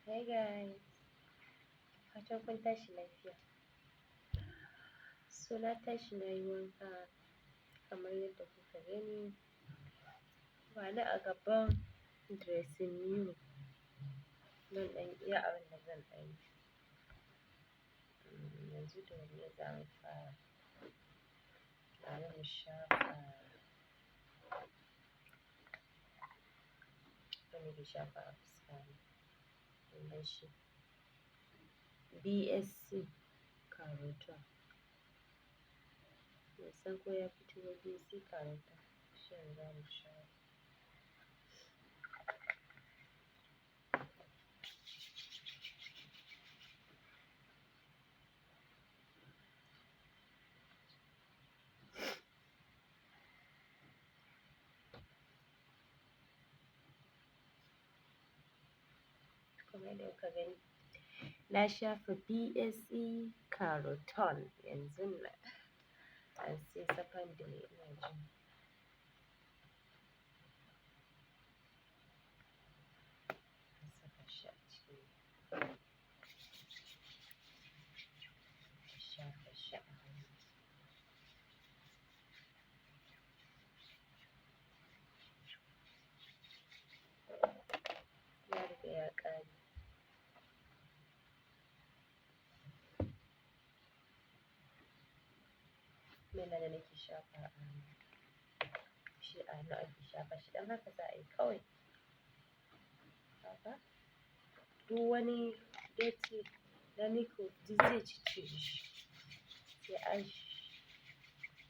Hey guys, fatan kun tashi lafiya. So na tashi na yi wanka kamar yadda kuka gani. Bani a gaban dressing mirror. Zan ɗan iya abin da zan ɗan yi. Yanzu da wanne za mu fara? Bari mu shafa. Da nake shafa a fuska na. Kun gan shi? BSC Carotone. Ban san ko ya fito ba BSC Carotone. Shi yanzu za mu shafa. Kamar yadda kuka gani, na shafa BSC Carotone yanzun nan. An sai secondary ina jin. An saka shi a ciki. Shafa shi a hannu. Ya riga ya ƙare. Mai da nake shafa a hannu. Shi a hannu ake shafa shi. Dan haka za a yi kawai. Haka. Duk wani datti na microbe duk zai ciccire shi. Sai an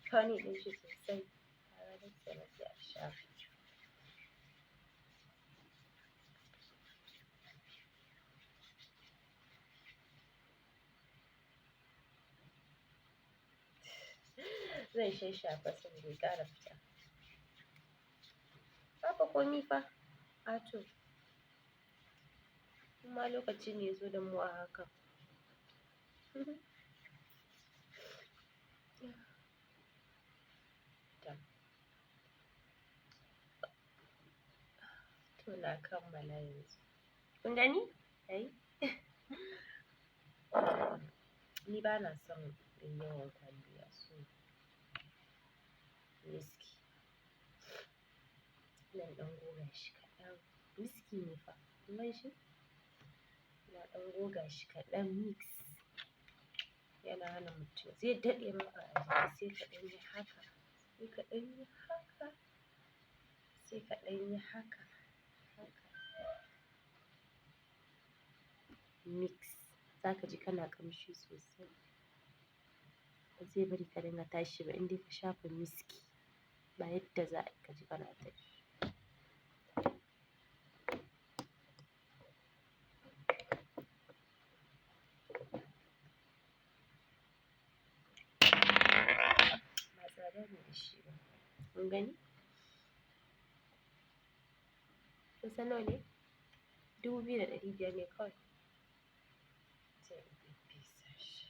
tonic ɗin shi sosai. Kaga duk sannan sai a shafa. Zan shafa saboda ya ƙara fita. Babu komi fa. Ato. Kuma lokaci ne ya zo da mu a haka. To na kammala yanzu. Kun gani? Ai. Ni ba na son in yawan kwalliya so. Miski. Zan ɗan goga shi kaɗan. Miski ne fa. Kun gan shi? Na ɗan goga shi kaɗan mix. Yana hana mutum. Zai daɗe maka a jiki sai ka ɗan yi haka. Sai ka ɗan yi haka. Sai ka ɗan yi haka. Haka. Mix. Za ka ji kana ƙamshi sosai. Ba zai bari ka dinga tashi ba in dai ka shafa miski. Ba yadda za ka ji kana tashi. Ba tsada ne da shi ba. Kun gani? Kun san nawa ne? 2,500 ne kawai. Sai in fesa shi.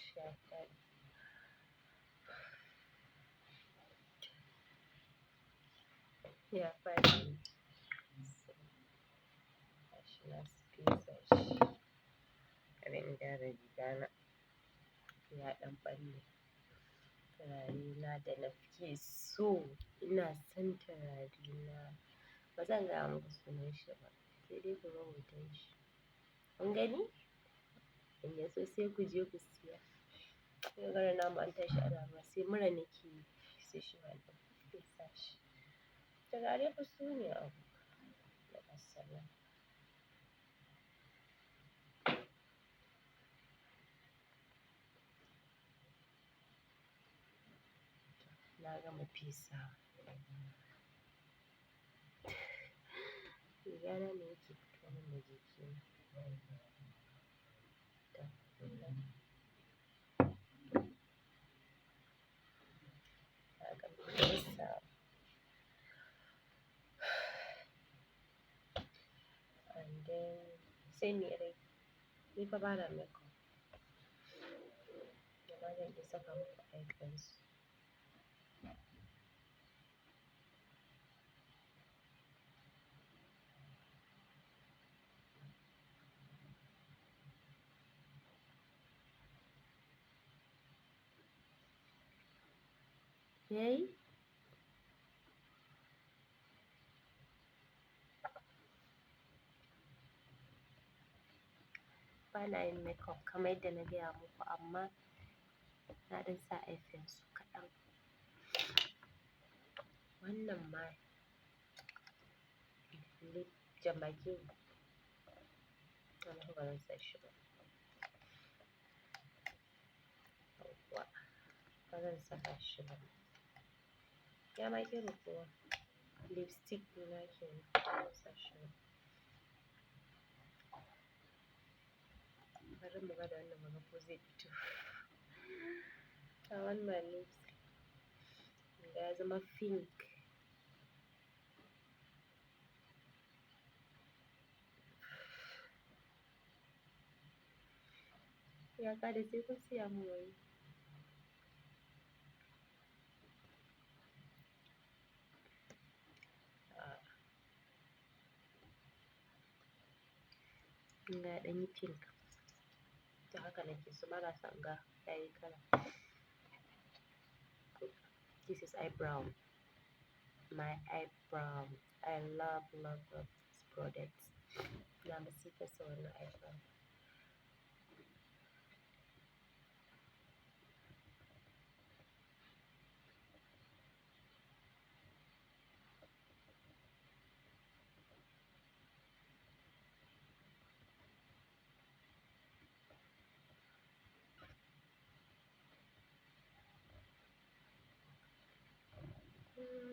Shafa. Ya faɗi. Gashi na fesa shi. Bari in gyara riga na. Ya ɗan ɓalle. Turare na da na fi so. Ina son turare na. Ba zan gaya muku sunan shi ba. Sai dai ku ga hoton shi. Kun gani? In ya so sai ku je ku siya. Kun ga namu an tashi ana ruwa sai mura nake yi. Sai shi ma ɗan fesa shi. Turare fa su ne abu. Da assalam. Na gama fesawa. Riga na ne yake fito min da jiki na. Kun gani? Na gama fesawa. And then sai me rai. Ni fa bana makeup. Amma zan iya saka muku eye pencil. yayi? Bana yin makeup kamar yadda na gaya muku amma na ɗan sa eyefence kaɗan. Wannan ma lip jambaki ne. Amma ba zan sa shi ba. Yawwa, ba zan saka shi ba. Ya ma ƙi rufuwa. Lipstick ɗina kenan, ba zan sa shi ba. Bari mu gwada wannan mu ga ko zai fito. I want my lips. Ya zama pink. Ya ƙare sai kun siya mun wani. Kun ga ya ɗan yi pink. To haka nake so, bana son in ga yayi kala. This is eyebrow. My eyebrow. I love this product. Na masifar son wannan eyebrow.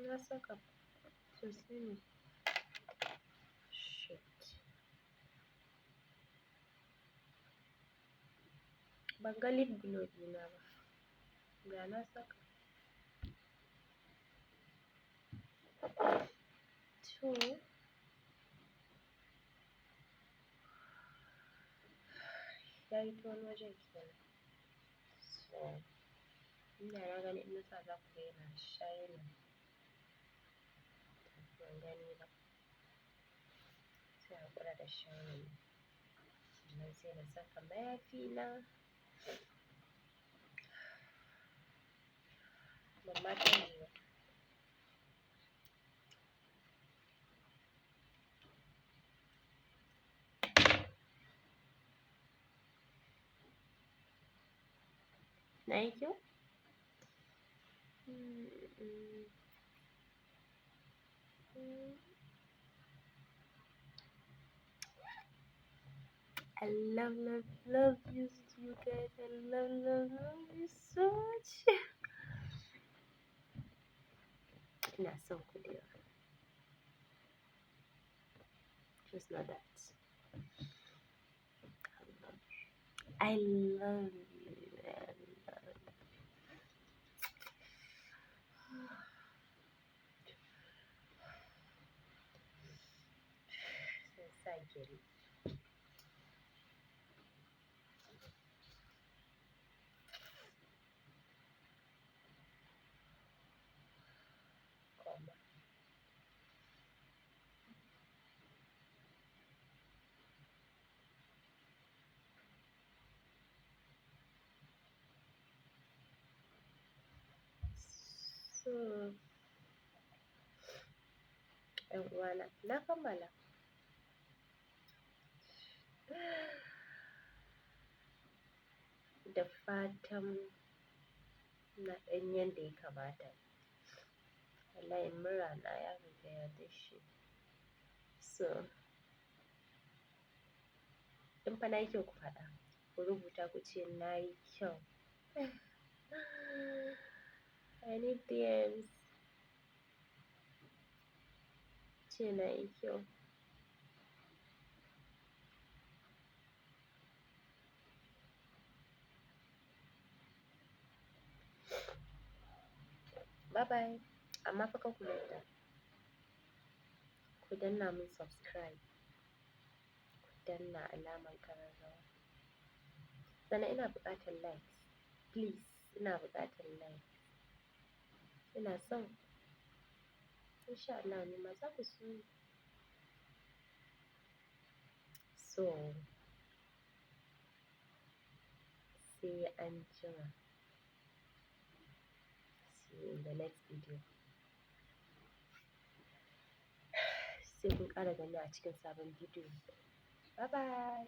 Na saka sosai ne. Shit. Ban ga lip glow ɗina ba. Da na saka. To. Ya yi ta wani wajen kenan. So, inda na gani in na sa za ku ga yana shining. Ban gani ba. Sai a haƙura da shining. Sannan sai na saka mayafi na. Ban ma sani ba. Na yi kyau? I love you guys. I love you so much. Ina son ku da yawa. Just know that. I love you. Sai sa gele. Koma. So, ƴan uwana, na kammala. Da fatan na ɗan yanda ya kamata. Wallahi mura na ya riga ya dishe. So, in fa na yi kyau ku faɗa. Ku rubuta ku ce na yi kyau. I need DMs. Ce na yi kyau. Bye bye. Amma fa kar ku manta. Ku danna mun subscribe. Ku danna alamar ƙararrawa. Sannan ina buƙatar likes. Please, ina buƙatar likes. Ina son. Insha Allah ni ma za ku so ni. So, sai anjima. you in the next video. Sai kun ƙara gani a cikin sabon bidiyo. Bye bye.